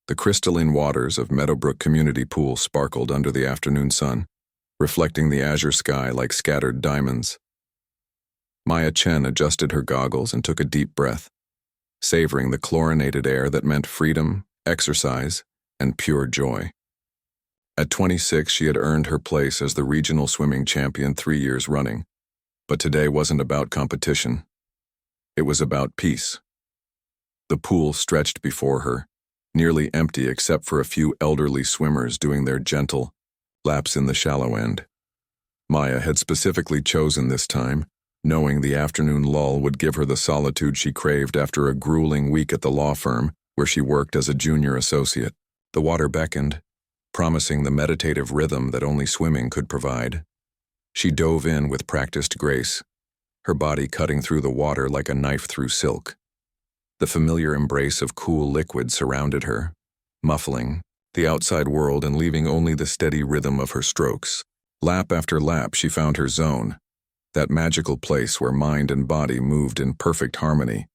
The crystalline waters of Meadowbrook Community Pool sparkled under the afternoon sun, reflecting the azure sky like scattered diamonds. Maya Chen adjusted her goggles and took a deep breath, savoring the chlorinated air that meant freedom, exercise, and pure joy. At 26, she had earned her place as the regional swimming champion 3 years running, but today wasn't about competition. It was about peace. The pool stretched before her, nearly empty except for a few elderly swimmers doing their gentle laps in the shallow end. Maya had specifically chosen this time, knowing the afternoon lull would give her the solitude she craved after a grueling week at the law firm where she worked as a junior associate. The water beckoned, promising the meditative rhythm that only swimming could provide. She dove in with practiced grace, her body cutting through the water like a knife through silk. The familiar embrace of cool liquid surrounded her, muffling the outside world and leaving only the steady rhythm of her strokes. Lap after lap, she found her zone, that magical place where mind and body moved in perfect harmony,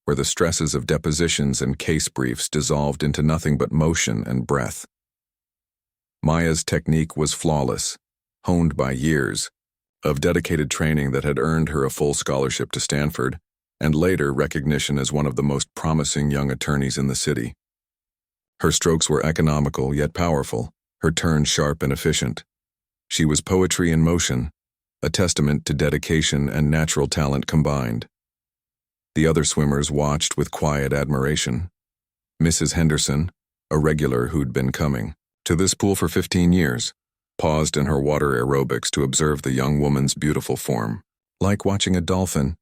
where the stresses of depositions and case briefs dissolved into nothing but motion and breath. Maya's technique was flawless, honed by years of dedicated training that had earned her a full scholarship to Stanford, and later recognition as one of the most promising young attorneys in the city. Her strokes were economical yet powerful, her turns sharp and efficient. She was poetry in motion, a testament to dedication and natural talent combined. The other swimmers watched with quiet admiration. Mrs. Henderson, a regular who'd been coming to this pool for 15 years, paused in her water aerobics to observe the young woman's beautiful form. Like watching a dolphin,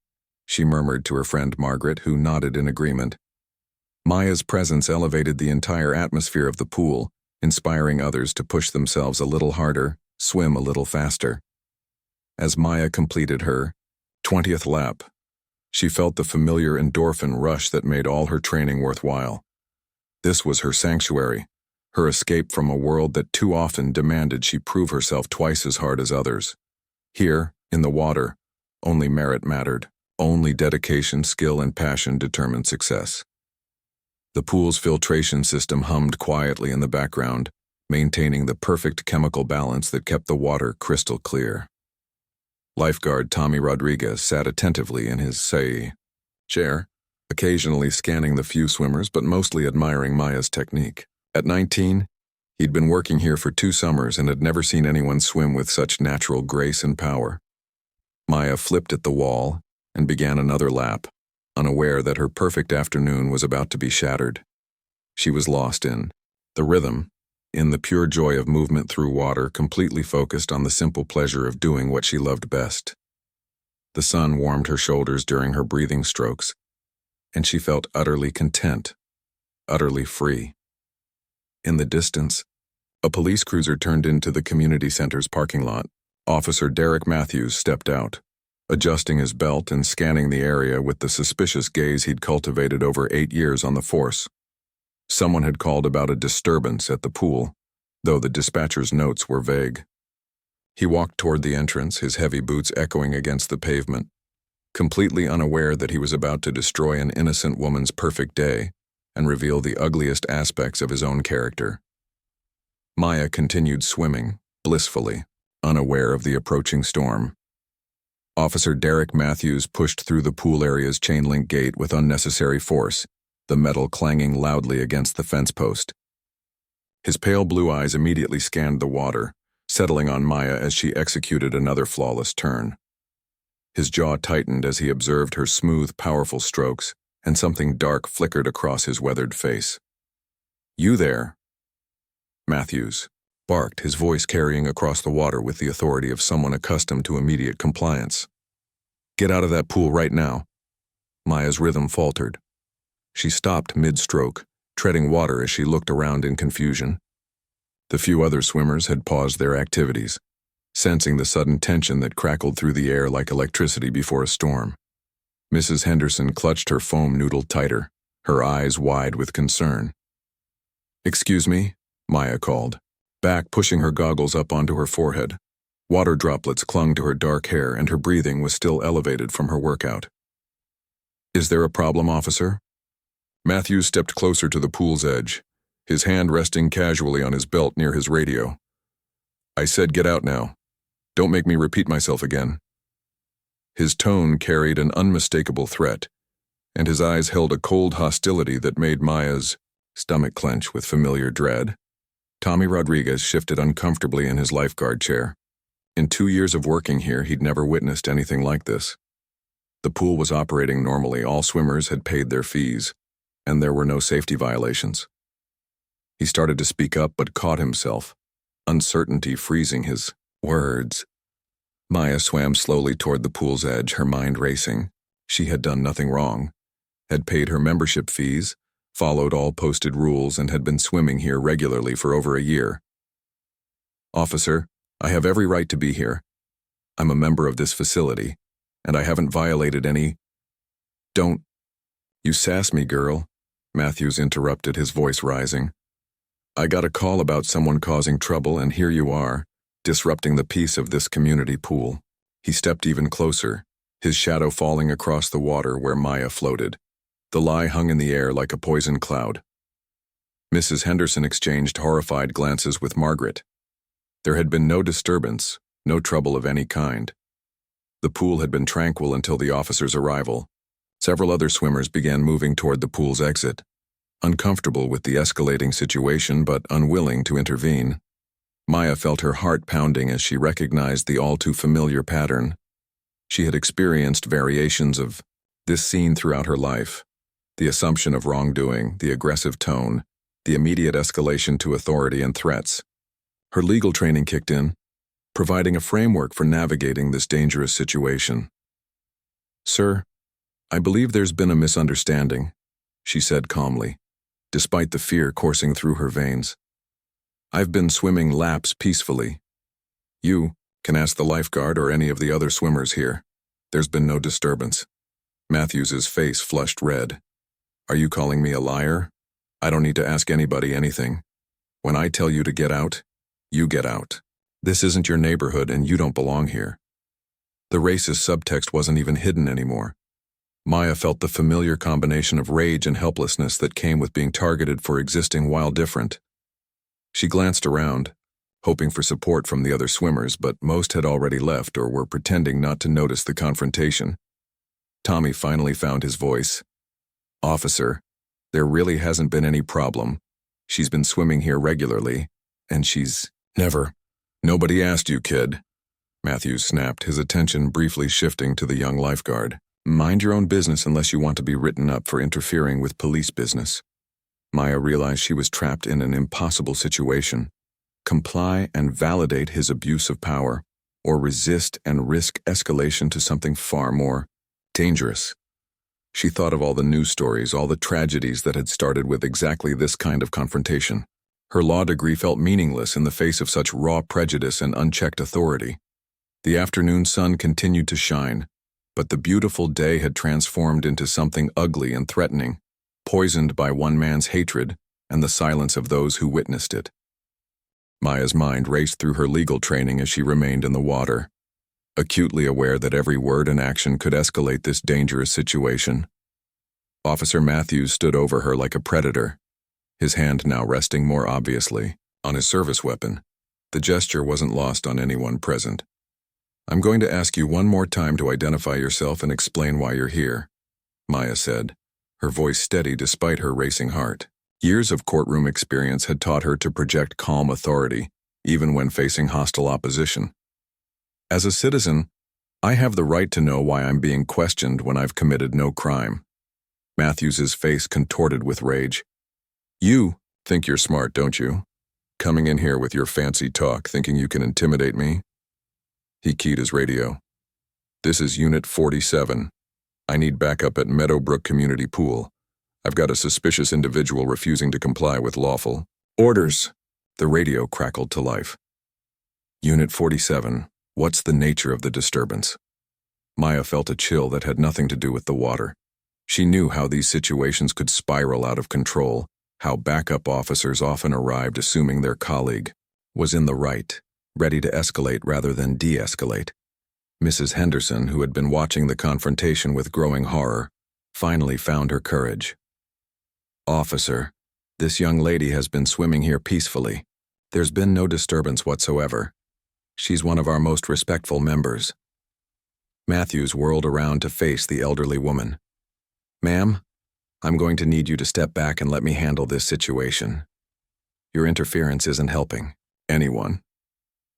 she murmured to her friend Margaret, who nodded in agreement. Maya's presence elevated the entire atmosphere of the pool, inspiring others to push themselves a little harder, swim a little faster. As Maya completed her 20th lap, she felt the familiar endorphin rush that made all her training worthwhile. This was her sanctuary, her escape from a world that too often demanded she prove herself twice as hard as others. Here, in the water, only merit mattered. Only dedication, skill, and passion determined success. The pool's filtration system hummed quietly in the background, maintaining the perfect chemical balance that kept the water crystal clear. Lifeguard Tommy Rodriguez sat attentively in his chair, occasionally scanning the few swimmers but mostly admiring Maya's technique. At 19, he'd been working here for 2 summers and had never seen anyone swim with such natural grace and power. Maya flipped at the wall and began another lap, unaware that her perfect afternoon was about to be shattered. She was lost in the rhythm, in the pure joy of movement through water, completely focused on the simple pleasure of doing what she loved best. The sun warmed her shoulders during her breathing strokes, and she felt utterly content, utterly free. In the distance, a police cruiser turned into the community center's parking lot. Officer Derek Matthews stepped out, adjusting his belt and scanning the area with the suspicious gaze he'd cultivated over 8 years on the force. Someone had called about a disturbance at the pool, though the dispatcher's notes were vague. He walked toward the entrance, his heavy boots echoing against the pavement, completely unaware that he was about to destroy an innocent woman's perfect day and reveal the ugliest aspects of his own character. Maya continued swimming, blissfully, unaware of the approaching storm. Officer Derek Matthews pushed through the pool area's chain-link gate with unnecessary force, the metal clanging loudly against the fence post. His pale blue eyes immediately scanned the water, settling on Maya as she executed another flawless turn. His jaw tightened as he observed her smooth, powerful strokes, and something dark flickered across his weathered face. "You there?" Matthews barked, his voice carrying across the water with the authority of someone accustomed to immediate compliance. "Get out of that pool right now." Maya's rhythm faltered. She stopped mid-stroke, treading water as she looked around in confusion. The few other swimmers had paused their activities, sensing the sudden tension that crackled through the air like electricity before a storm. Mrs. Henderson clutched her foam noodle tighter, her eyes wide with concern. "Excuse me," Maya called, back pushing her goggles up onto her forehead. Water droplets clung to her dark hair and her breathing was still elevated from her workout. "Is there a problem, officer?" Matthews stepped closer to the pool's edge, his hand resting casually on his belt near his radio. "I said get out now. Don't make me repeat myself again." His tone carried an unmistakable threat, and his eyes held a cold hostility that made Maya's stomach clench with familiar dread. Tommy Rodriguez shifted uncomfortably in his lifeguard chair. In 2 years of working here, he'd never witnessed anything like this. The pool was operating normally, all swimmers had paid their fees, and there were no safety violations. He started to speak up but caught himself, uncertainty freezing his words. Maya swam slowly toward the pool's edge, her mind racing. She had done nothing wrong, had paid her membership fees, followed all posted rules, and had been swimming here regularly for over a year. "Officer, I have every right to be here. I'm a member of this facility, and I haven't violated any—" "Don't you sass me, girl," Matthews interrupted, his voice rising. "I got a call about someone causing trouble, and here you are, disrupting the peace of this community pool." He stepped even closer, his shadow falling across the water where Maya floated. The lie hung in the air like a poison cloud. Mrs. Henderson exchanged horrified glances with Margaret. There had been no disturbance, no trouble of any kind. The pool had been tranquil until the officer's arrival. Several other swimmers began moving toward the pool's exit, uncomfortable with the escalating situation but unwilling to intervene. Maya felt her heart pounding as she recognized the all-too-familiar pattern. She had experienced variations of this scene throughout her life. The assumption of wrongdoing, the aggressive tone, the immediate escalation to authority and threats. Her legal training kicked in, providing a framework for navigating this dangerous situation. "Sir, I believe there's been a misunderstanding," she said calmly, despite the fear coursing through her veins. "I've been swimming laps peacefully. You can ask the lifeguard or any of the other swimmers here. There's been no disturbance." Matthews's face flushed red. "Are you calling me a liar? I don't need to ask anybody anything. When I tell you to get out, you get out. This isn't your neighborhood and you don't belong here." The racist subtext wasn't even hidden anymore. Maya felt the familiar combination of rage and helplessness that came with being targeted for existing while different. She glanced around, hoping for support from the other swimmers, but most had already left or were pretending not to notice the confrontation. Tommy finally found his voice. "Officer, there really hasn't been any problem. She's been swimming here regularly, and she's never—" "Nobody asked you, kid," Matthews snapped, his attention briefly shifting to the young lifeguard. "Mind your own business unless you want to be written up for interfering with police business." Maya realized she was trapped in an impossible situation. Comply and validate his abuse of power, or resist and risk escalation to something far more dangerous. She thought of all the news stories, all the tragedies that had started with exactly this kind of confrontation. Her law degree felt meaningless in the face of such raw prejudice and unchecked authority. The afternoon sun continued to shine, but the beautiful day had transformed into something ugly and threatening, poisoned by one man's hatred and the silence of those who witnessed it. Maya's mind raced through her legal training as she remained in the water, acutely aware that every word and action could escalate this dangerous situation. Officer Matthews stood over her like a predator, his hand now resting more obviously on his service weapon. The gesture wasn't lost on anyone present. "I'm going to ask you one more time to identify yourself and explain why you're here," Maya said, her voice steady despite her racing heart. Years of courtroom experience had taught her to project calm authority, even when facing hostile opposition. "As a citizen, I have the right to know why I'm being questioned when I've committed no crime." Matthews's face contorted with rage. "You think you're smart, don't you? Coming in here with your fancy talk, thinking you can intimidate me?" He keyed his radio. "This is Unit 47. I need backup at Meadowbrook Community Pool. I've got a suspicious individual refusing to comply with lawful orders." The radio crackled to life. "Unit 47, what's the nature of the disturbance?" Maya felt a chill that had nothing to do with the water. She knew how these situations could spiral out of control, how backup officers often arrived assuming their colleague was in the right, ready to escalate rather than de-escalate. Mrs. Henderson, who had been watching the confrontation with growing horror, finally found her courage. "Officer, This young lady has been swimming here peacefully. There's been no disturbance whatsoever. She's one of our most respectful members." Matthews whirled around to face the elderly woman. "Ma'am, I'm going to need you to step back and let me handle this situation. Your interference isn't helping anyone."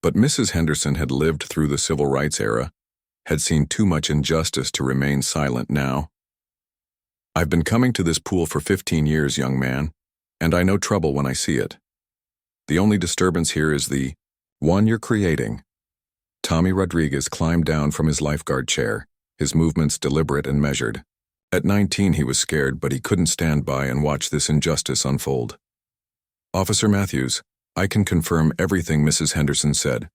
But Mrs. Henderson had lived through the civil rights era, had seen too much injustice to remain silent now. "I've been coming to this pool for 15 years, young man, and I know trouble when I see it. The only disturbance here is the one you're creating." Tommy Rodriguez climbed down from his lifeguard chair, his movements deliberate and measured. At 19 he was scared, but he couldn't stand by and watch this injustice unfold. "Officer Matthews, I can confirm everything Mrs. Henderson said.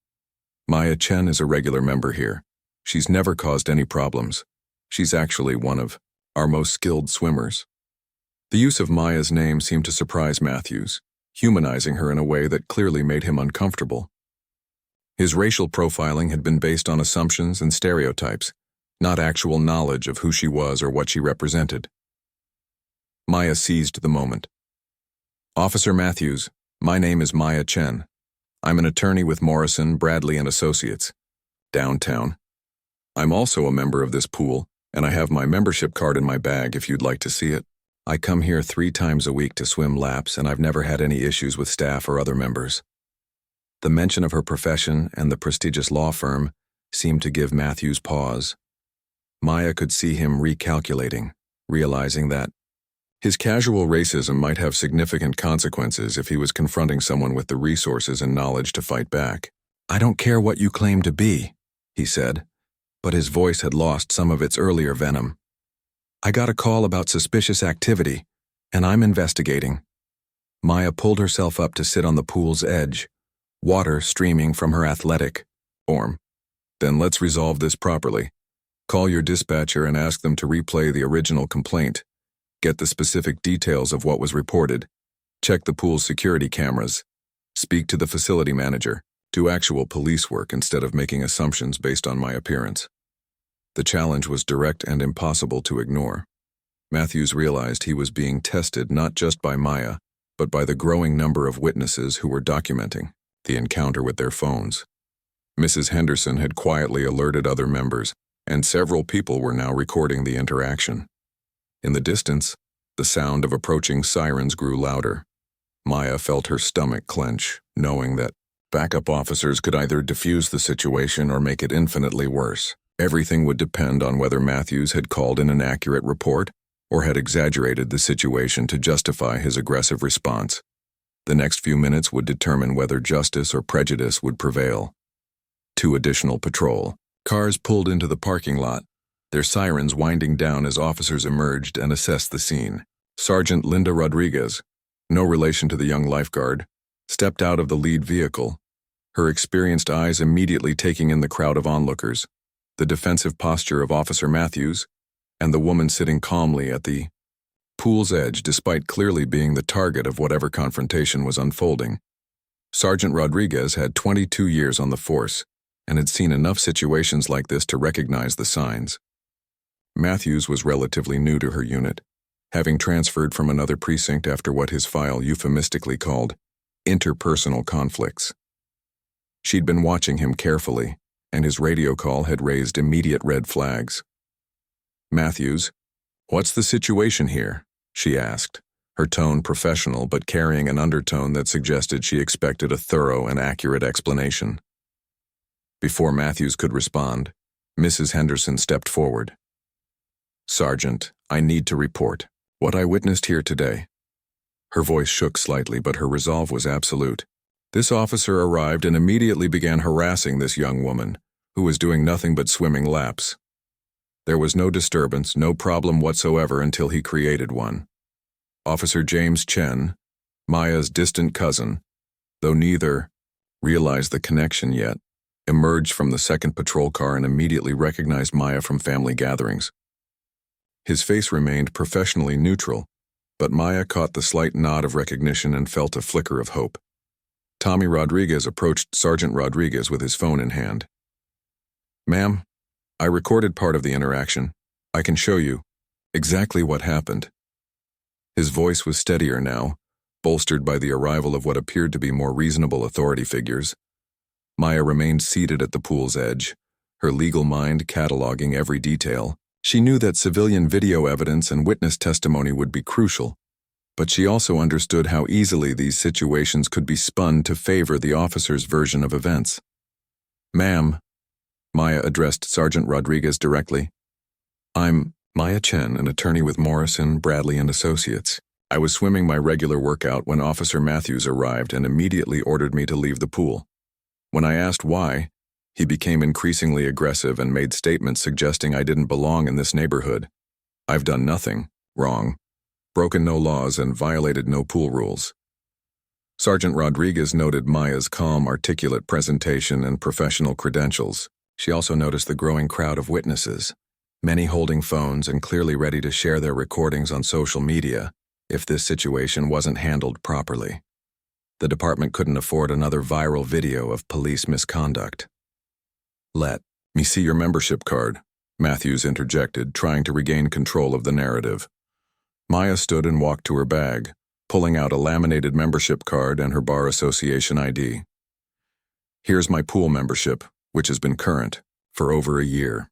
Maya Chen is a regular member here. She's never caused any problems. She's actually one of our most skilled swimmers." The use of Maya's name seemed to surprise Matthews, humanizing her in a way that clearly made him uncomfortable. His racial profiling had been based on assumptions and stereotypes, not actual knowledge of who she was or what she represented. Maya seized the moment. "Officer Matthews, my name is Maya Chen. I'm an attorney with Morrison, Bradley and Associates, downtown. I'm also a member of this pool, and I have my membership card in my bag if you'd like to see it. I come here 3 times a week to swim laps, and I've never had any issues with staff or other members." The mention of her profession and the prestigious law firm seemed to give Matthews pause. Maya could see him recalculating, realizing that his casual racism might have significant consequences if he was confronting someone with the resources and knowledge to fight back. "I don't care what you claim to be," he said, but his voice had lost some of its earlier venom. "I got a call about suspicious activity, and I'm investigating." Maya pulled herself up to sit on the pool's edge, water streaming from her athletic form. "Then let's resolve this properly. Call your dispatcher and ask them to replay the original complaint. Get the specific details of what was reported. Check the pool's security cameras. Speak to the facility manager. Do actual police work instead of making assumptions based on my appearance." The challenge was direct and impossible to ignore. Matthews realized he was being tested not just by Maya, but by the growing number of witnesses who were documenting the encounter with their phones. Mrs. Henderson had quietly alerted other members, and several people were now recording the interaction. In the distance, the sound of approaching sirens grew louder. Maya felt her stomach clench, knowing that backup officers could either defuse the situation or make it infinitely worse. Everything would depend on whether Matthews had called in an accurate report or had exaggerated the situation to justify his aggressive response. The next few minutes would determine whether justice or prejudice would prevail. 2 additional patrol cars pulled into the parking lot, their sirens winding down as officers emerged and assessed the scene. Sergeant Linda Rodriguez, no relation to the young lifeguard, stepped out of the lead vehicle, her experienced eyes immediately taking in the crowd of onlookers, the defensive posture of Officer Matthews, and the woman sitting calmly at the pool's edge despite clearly being the target of whatever confrontation was unfolding. Sergeant Rodriguez had 22 years on the force and had seen enough situations like this to recognize the signs. Matthews was relatively new to her unit, having transferred from another precinct after what his file euphemistically called interpersonal conflicts. She'd been watching him carefully, and his radio call had raised immediate red flags. "Matthews, what's the situation here?" she asked, her tone professional but carrying an undertone that suggested she expected a thorough and accurate explanation. Before Matthews could respond, Mrs. Henderson stepped forward. "Sergeant, I need to report what I witnessed here today." Her voice shook slightly, but her resolve was absolute. This officer arrived and immediately began harassing this young woman, who was doing nothing but swimming laps. There was no disturbance, no problem whatsoever until he created one. Officer James Chen, Maya's distant cousin, though neither realized the connection yet, emerged from the second patrol car and immediately recognized Maya from family gatherings. His face remained professionally neutral, but Maya caught the slight nod of recognition and felt a flicker of hope. Tommy Rodriguez approached Sergeant Rodriguez with his phone in hand. "Ma'am, I recorded part of the interaction. I can show you exactly what happened." His voice was steadier now, bolstered by the arrival of what appeared to be more reasonable authority figures. Maya remained seated at the pool's edge, her legal mind cataloging every detail. She knew that civilian video evidence and witness testimony would be crucial, but she also understood how easily these situations could be spun to favor the officer's version of events. "Ma'am," Maya addressed Sergeant Rodriguez directly. "I'm Maya Chen, an attorney with Morrison, Bradley & Associates. I was swimming my regular workout when Officer Matthews arrived and immediately ordered me to leave the pool. When I asked why, he became increasingly aggressive and made statements suggesting I didn't belong in this neighborhood. I've done nothing wrong, broken no laws, and violated no pool rules." Sergeant Rodriguez noted Maya's calm, articulate presentation and professional credentials. She also noticed the growing crowd of witnesses, many holding phones and clearly ready to share their recordings on social media if this situation wasn't handled properly. The department couldn't afford another viral video of police misconduct. "Let me see your membership card," Matthews interjected, trying to regain control of the narrative. Maya stood and walked to her bag, pulling out a laminated membership card and her bar association ID. "Here's my pool membership, which has been current for over a year.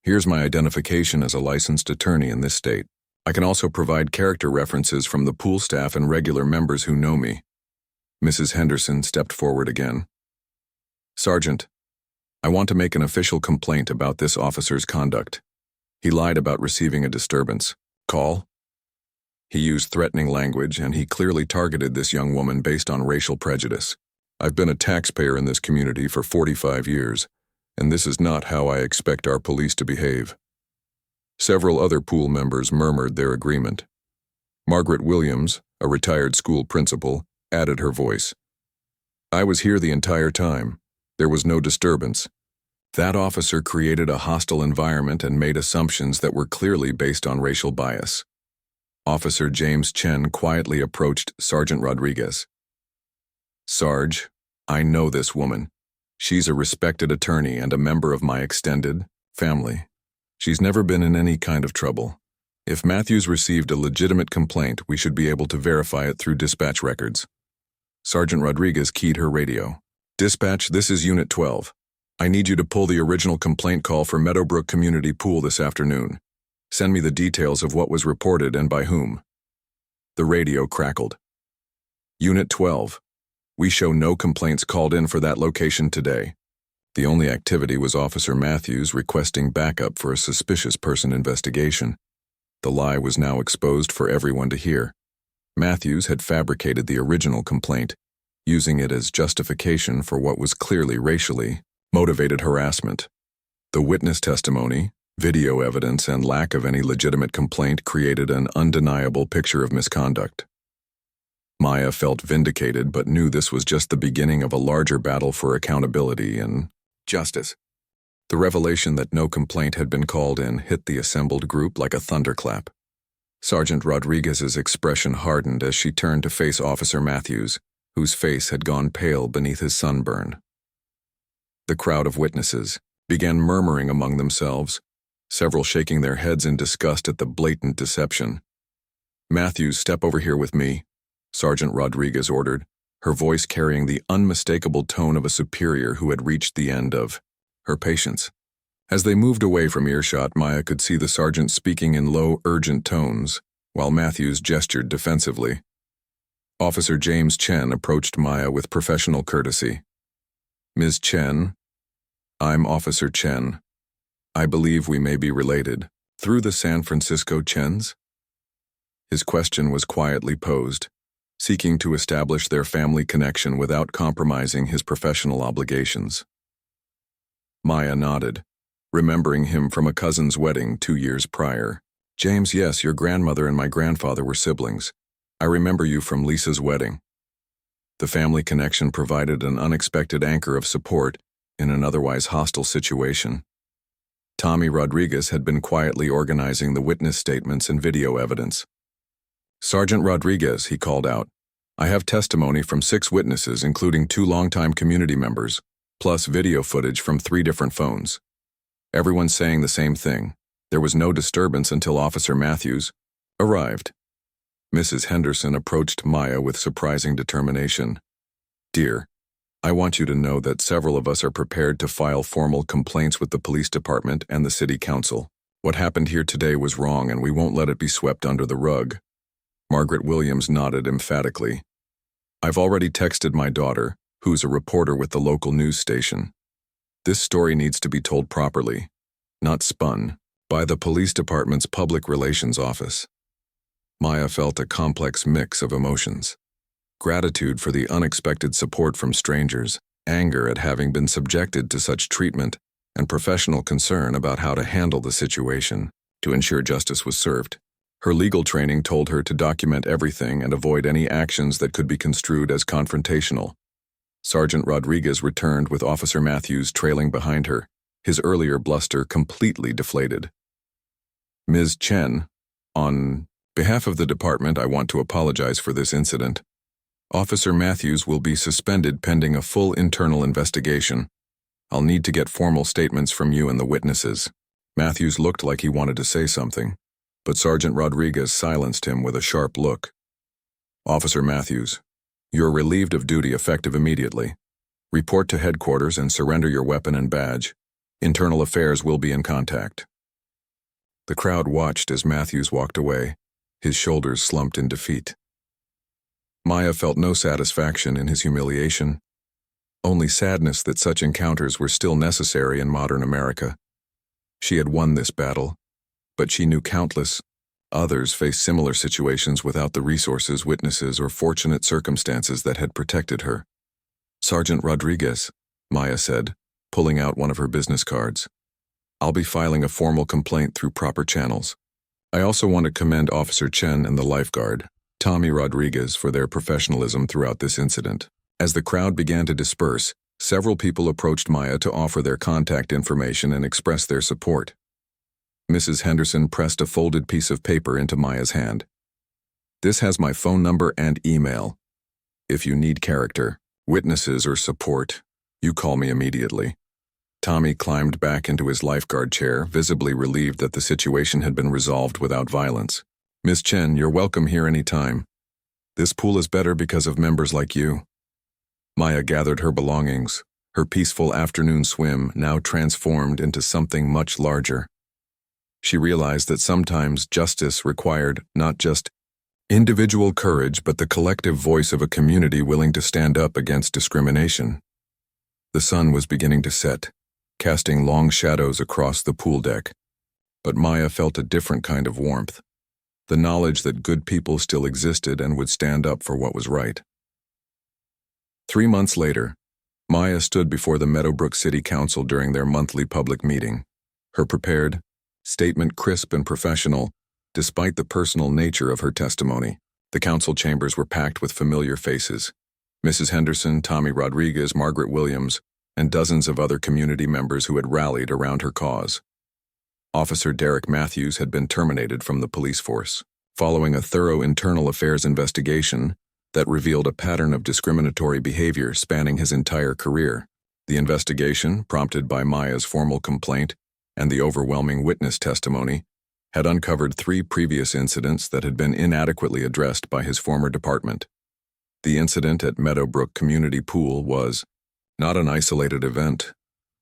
Here's my identification as a licensed attorney in this state. I can also provide character references from the pool staff and regular members who know me." Mrs. Henderson stepped forward again. "Sergeant, I want to make an official complaint about this officer's conduct. He lied about receiving a disturbance call. He used threatening language, and he clearly targeted this young woman based on racial prejudice. I've been a taxpayer in this community for 45 years, and this is not how I expect our police to behave." Several other pool members murmured their agreement. Margaret Williams, a retired school principal, added her voice. "I was here the entire time. There was no disturbance. That officer created a hostile environment and made assumptions that were clearly based on racial bias." Officer James Chen quietly approached Sergeant Rodriguez. "Sarge, I know this woman. She's a respected attorney and a member of my extended family. She's never been in any kind of trouble. If Matthews received a legitimate complaint, we should be able to verify it through dispatch records." Sergeant Rodriguez keyed her radio. "Dispatch, this is Unit 12. I need you to pull the original complaint call for Meadowbrook Community Pool this afternoon. Send me the details of what was reported and by whom." The radio crackled. "Unit 12. We show no complaints called in for that location today. The only activity was Officer Matthews requesting backup for a suspicious person investigation." The lie was now exposed for everyone to hear. Matthews had fabricated the original complaint, using it as justification for what was clearly racially motivated harassment. The witness testimony, video evidence, and lack of any legitimate complaint created an undeniable picture of misconduct. Maya felt vindicated but knew this was just the beginning of a larger battle for accountability and justice. The revelation that no complaint had been called in hit the assembled group like a thunderclap. Sergeant Rodriguez's expression hardened as she turned to face Officer Matthews, whose face had gone pale beneath his sunburn. The crowd of witnesses began murmuring among themselves, several shaking their heads in disgust at the blatant deception. "Matthews, step over here with me," Sergeant Rodriguez ordered, her voice carrying the unmistakable tone of a superior who had reached the end of her patience. As they moved away from earshot, Maya could see the sergeant speaking in low, urgent tones, while Matthews gestured defensively. Officer James Chen approached Maya with professional courtesy. "Ms. Chen, I'm Officer Chen. I believe we may be related. Through the San Francisco Chens?" His question was quietly posed, seeking to establish their family connection without compromising his professional obligations. Maya nodded, remembering him from a cousin's wedding 2 years prior. "James, yes, your grandmother and my grandfather were siblings. I remember you from Lisa's wedding." The family connection provided an unexpected anchor of support in an otherwise hostile situation. Tommy Rodriguez had been quietly organizing the witness statements and video evidence. "Sergeant Rodriguez," he called out, "I have testimony from 6 witnesses, including 2 longtime community members, plus video footage from 3 different phones. Everyone's saying the same thing. There was no disturbance until Officer Matthews arrived." Mrs. Henderson approached Maya with surprising determination. "Dear, I want you to know that several of us are prepared to file formal complaints with the police department and the city council. What happened here today was wrong and we won't let it be swept under the rug." Margaret Williams nodded emphatically. "I've already texted my daughter, who's a reporter with the local news station. This story needs to be told properly, not spun, by the police department's public relations office." Maya felt a complex mix of emotions. Gratitude for the unexpected support from strangers, anger at having been subjected to such treatment, and professional concern about how to handle the situation to ensure justice was served. Her legal training told her to document everything and avoid any actions that could be construed as confrontational. Sergeant Rodriguez returned with Officer Matthews trailing behind her, his earlier bluster completely deflated. "Ms. Chen, on behalf of the department, I want to apologize for this incident. Officer Matthews will be suspended pending a full internal investigation. I'll need to get formal statements from you and the witnesses." Matthews looked like he wanted to say something, but Sergeant Rodriguez silenced him with a sharp look. "Officer Matthews, you're relieved of duty effective immediately. Report to headquarters and surrender your weapon and badge. Internal Affairs will be in contact." The crowd watched as Matthews walked away, his shoulders slumped in defeat. Maya felt no satisfaction in his humiliation, only sadness that such encounters were still necessary in modern America. She had won this battle, but she knew countless others faced similar situations without the resources, witnesses, or fortunate circumstances that had protected her. "Sergeant Rodriguez," Maya said, pulling out one of her business cards. "I'll be filing a formal complaint through proper channels. I also want to commend Officer Chen and the lifeguard, Tommy Rodriguez, for their professionalism throughout this incident." As the crowd began to disperse, several people approached Maya to offer their contact information and express their support. Mrs. Henderson pressed a folded piece of paper into Maya's hand. "This has my phone number and email. If you need character, witnesses, or support, you call me immediately." Tommy climbed back into his lifeguard chair, visibly relieved that the situation had been resolved without violence. "Miss Chen, you're welcome here any time. This pool is better because of members like you." Maya gathered her belongings, her peaceful afternoon swim now transformed into something much larger. She realized that sometimes justice required not just individual courage but the collective voice of a community willing to stand up against discrimination. The sun was beginning to set, casting long shadows across the pool deck, but Maya felt a different kind of warmth. The knowledge that good people still existed and would stand up for what was right. 3 months later, Maya stood before the Meadowbrook City Council during their monthly public meeting. Her prepared statement crisp and professional, despite the personal nature of her testimony. The council chambers were packed with familiar faces: Mrs. Henderson, Tommy Rodriguez, Margaret Williams, and dozens of other community members who had rallied around her cause. Officer Derek Matthews had been terminated from the police force, following a thorough internal affairs investigation that revealed a pattern of discriminatory behavior spanning his entire career. The investigation, prompted by Maya's formal complaint and the overwhelming witness testimony, had uncovered 3 previous incidents that had been inadequately addressed by his former department. The incident at Meadowbrook Community Pool was not an isolated event,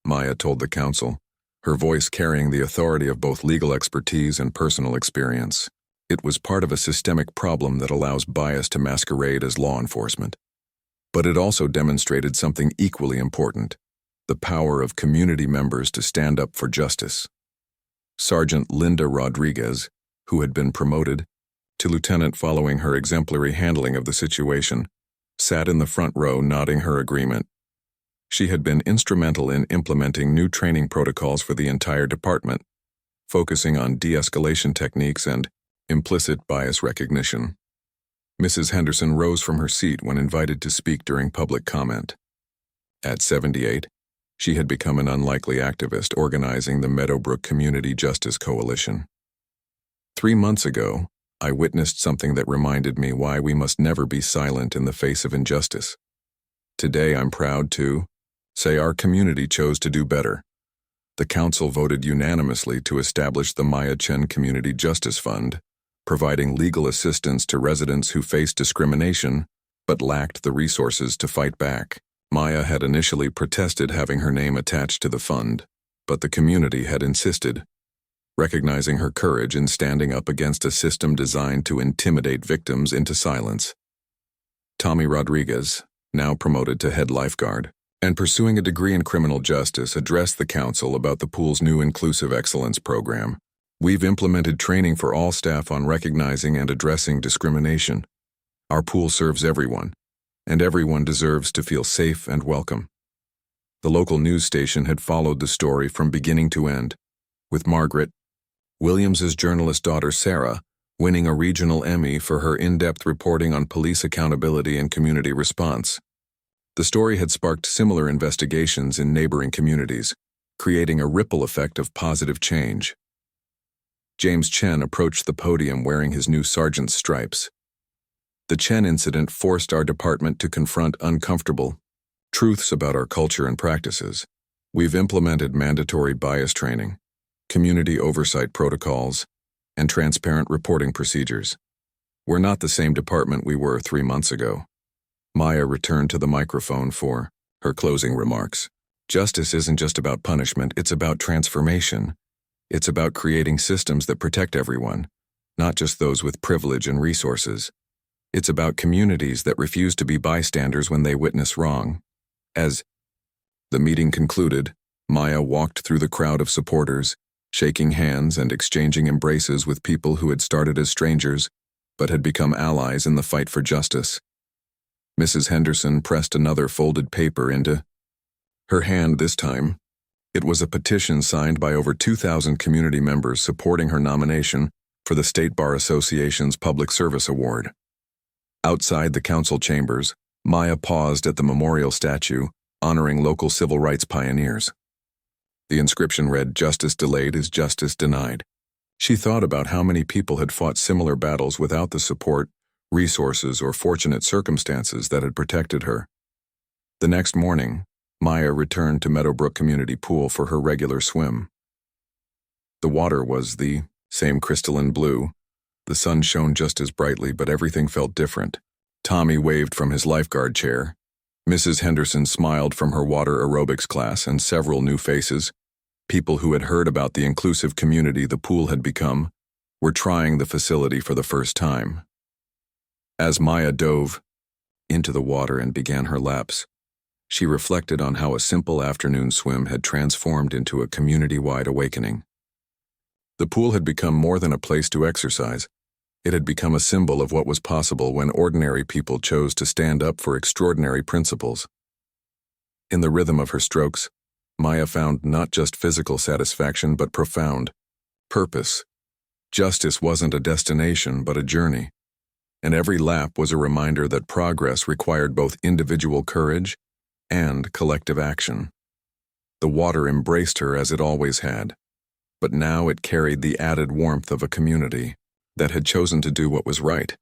Maya told the council, her voice carrying the authority of both legal expertise and personal experience. It was part of a systemic problem that allows bias to masquerade as law enforcement. But it also demonstrated something equally important: the power of community members to stand up for justice. Sergeant Linda Rodriguez, who had been promoted to lieutenant following her exemplary handling of the situation, sat in the front row nodding her agreement. She had been instrumental in implementing new training protocols for the entire department, focusing on de-escalation techniques and implicit bias recognition. Mrs. Henderson rose from her seat when invited to speak during public comment. At 78, she had become an unlikely activist organizing the Meadowbrook Community Justice Coalition. 3 months ago, I witnessed something that reminded me why we must never be silent in the face of injustice. Today, I'm proud to say our community chose to do better. The council voted unanimously to establish the Maya Chen Community Justice Fund, providing legal assistance to residents who faced discrimination but lacked the resources to fight back. Maya had initially protested having her name attached to the fund, but the community had insisted, recognizing her courage in standing up against a system designed to intimidate victims into silence. Tommy Rodriguez, now promoted to head lifeguard, and pursuing a degree in criminal justice, addressed the council about the pool's new Inclusive Excellence program. We've implemented training for all staff on recognizing and addressing discrimination. Our pool serves everyone, and everyone deserves to feel safe and welcome. The local news station had followed the story from beginning to end, with Margaret, Williams's journalist daughter Sarah, winning a regional Emmy for her in-depth reporting on police accountability and community response. The story had sparked similar investigations in neighboring communities, creating a ripple effect of positive change. James Chen approached the podium wearing his new sergeant's stripes. The Chen incident forced our department to confront uncomfortable truths about our culture and practices. We've implemented mandatory bias training, community oversight protocols, and transparent reporting procedures. We're not the same department we were 3 months ago. Maya returned to the microphone for her closing remarks. Justice isn't just about punishment, it's about transformation. It's about creating systems that protect everyone, not just those with privilege and resources. It's about communities that refuse to be bystanders when they witness wrong. As the meeting concluded, Maya walked through the crowd of supporters, shaking hands and exchanging embraces with people who had started as strangers but had become allies in the fight for justice. Mrs. Henderson pressed another folded paper into her hand this time. It was a petition signed by over 2,000 community members supporting her nomination for the State Bar Association's Public Service Award. Outside the council chambers, Maya paused at the memorial statue honoring local civil rights pioneers. The inscription read, "Justice delayed is justice denied." She thought about how many people had fought similar battles without the support, resources, or fortunate circumstances that had protected her. The next morning, Maya returned to Meadowbrook Community Pool for her regular swim. The water was the same crystalline blue. The sun shone just as brightly, but everything felt different. Tommy waved from his lifeguard chair. Mrs. Henderson smiled from her water aerobics class, and several new faces, people who had heard about the inclusive community the pool had become, were trying the facility for the first time. As Maya dove into the water and began her laps, she reflected on how a simple afternoon swim had transformed into a community-wide awakening. The pool had become more than a place to exercise. It had become a symbol of what was possible when ordinary people chose to stand up for extraordinary principles. In the rhythm of her strokes, Maya found not just physical satisfaction but profound purpose. Justice wasn't a destination but a journey, and every lap was a reminder that progress required both individual courage and collective action. The water embraced her as it always had, but now it carried the added warmth of a community that had chosen to do what was right.